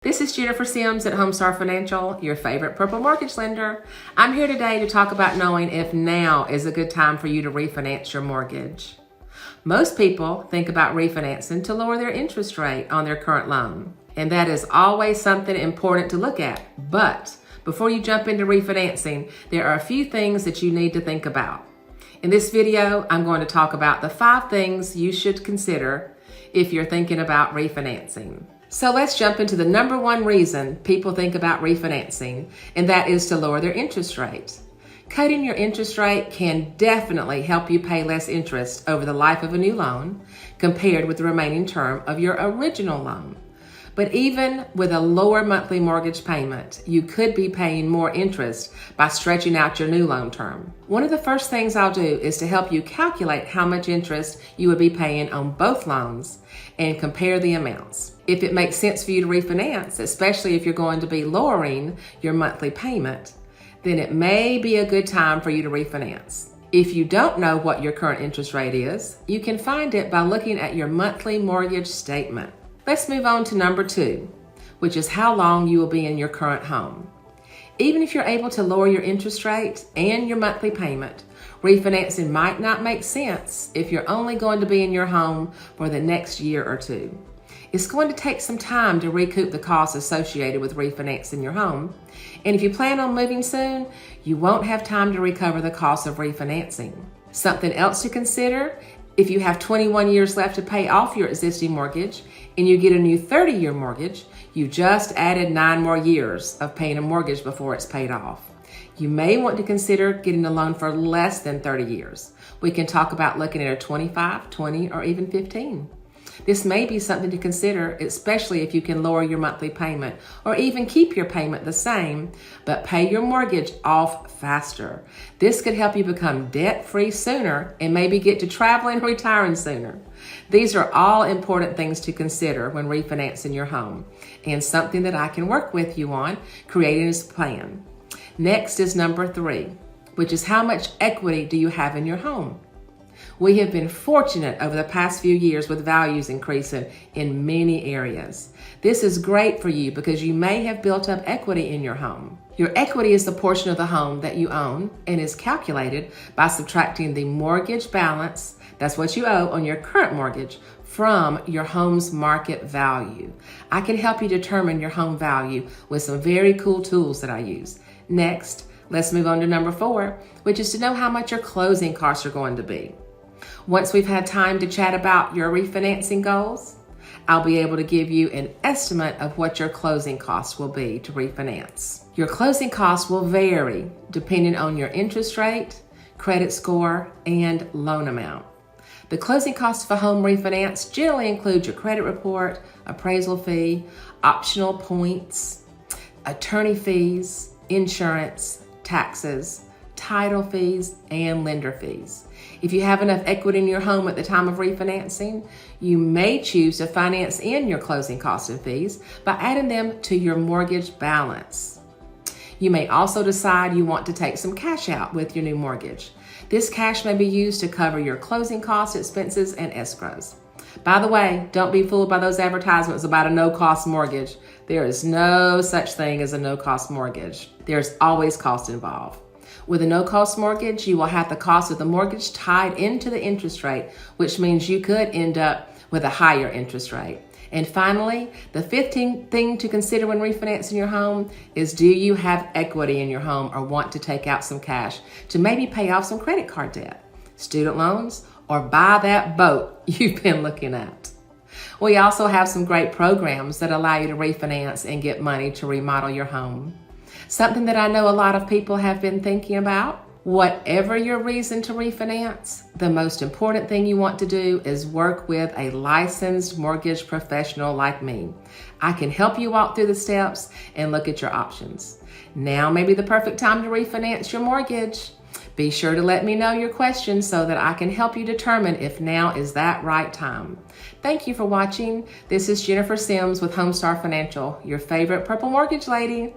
This is Jennifer Sims at HOMESTAR Financial, your favorite purple mortgage lender. I'm here today to talk about knowing if now is a good time for you to refinance your mortgage. Most people think about refinancing to lower their interest rate on their current loan, and that is always something important to look at. But before you jump into refinancing, there are a few things that you need to think about. In this video, I'm going to talk about the 5 things you should consider if you're thinking about refinancing. So let's jump into the number 1 reason people think about refinancing, and that is to lower their interest rate. Cutting your interest rate can definitely help you pay less interest over the life of a new loan compared with the remaining term of your original loan. But even with a lower monthly mortgage payment, you could be paying more interest by stretching out your new loan term. One of the first things I'll do is to help you calculate how much interest you would be paying on both loans and compare the amounts. If it makes sense for you to refinance, especially if you're going to be lowering your monthly payment, then it may be a good time for you to refinance. If you don't know what your current interest rate is, you can find it by looking at your monthly mortgage statement. Let's move on to number 2, which is how long you will be in your current home. Even if you're able to lower your interest rate and your monthly payment, refinancing might not make sense if you're only going to be in your home for the next year or 2. It's going to take some time to recoup the costs associated with refinancing your home. And if you plan on moving soon, you won't have time to recover the cost of refinancing. Something else to consider: if you have 21 years left to pay off your existing mortgage and you get a new 30-year mortgage, you just added 9 more years of paying a mortgage before it's paid off. You may want to consider getting a loan for less than 30 years. We can talk about looking at a 25, 20, or even 15. This may be something to consider, especially if you can lower your monthly payment or even keep your payment the same, but pay your mortgage off faster. This could help you become debt-free sooner and maybe get to traveling and retiring sooner. These are all important things to consider when refinancing your home, and something that I can work with you on creating this plan. Next is number 3, which is how much equity do you have in your home? We have been fortunate over the past few years with values increasing in many areas. This is great for you because you may have built up equity in your home. Your equity is the portion of the home that you own and is calculated by subtracting the mortgage balance, that's what you owe on your current mortgage, from your home's market value. I can help you determine your home value with some very cool tools that I use. Next, let's move on to number 4, which is to know how much your closing costs are going to be. Once we've had time to chat about your refinancing goals, I'll be able to give you an estimate of what your closing costs will be to refinance. Your closing costs will vary depending on your interest rate, credit score, and loan amount. The closing costs of a home refinance generally include your credit report, appraisal fee, optional points, attorney fees, insurance, taxes, title fees, and lender fees. If you have enough equity in your home at the time of refinancing, you may choose to finance in your closing costs and fees by adding them to your mortgage balance. You may also decide you want to take some cash out with your new mortgage. This cash may be used to cover your closing costs, expenses, and escrows. By the way, don't be fooled by those advertisements about a no-cost mortgage. There is no such thing as a no-cost mortgage. There's always cost involved. With a no-cost mortgage, you will have the cost of the mortgage tied into the interest rate, which means you could end up with a higher interest rate. And finally, the 15th thing to consider when refinancing your home is, do you have equity in your home or want to take out some cash to maybe pay off some credit card debt, student loans, or buy that boat you've been looking at? We also have some great programs that allow you to refinance and get money to remodel your home. Something that I know a lot of people have been thinking about. Whatever your reason to refinance, the most important thing you want to do is work with a licensed mortgage professional like me. I can help you walk through the steps and look at your options. Now may be the perfect time to refinance your mortgage. Be sure to let me know your questions so that I can help you determine if now is that right time. Thank you for watching. This is Jennifer Sims with HOMESTAR Financial, your favorite purple mortgage lady.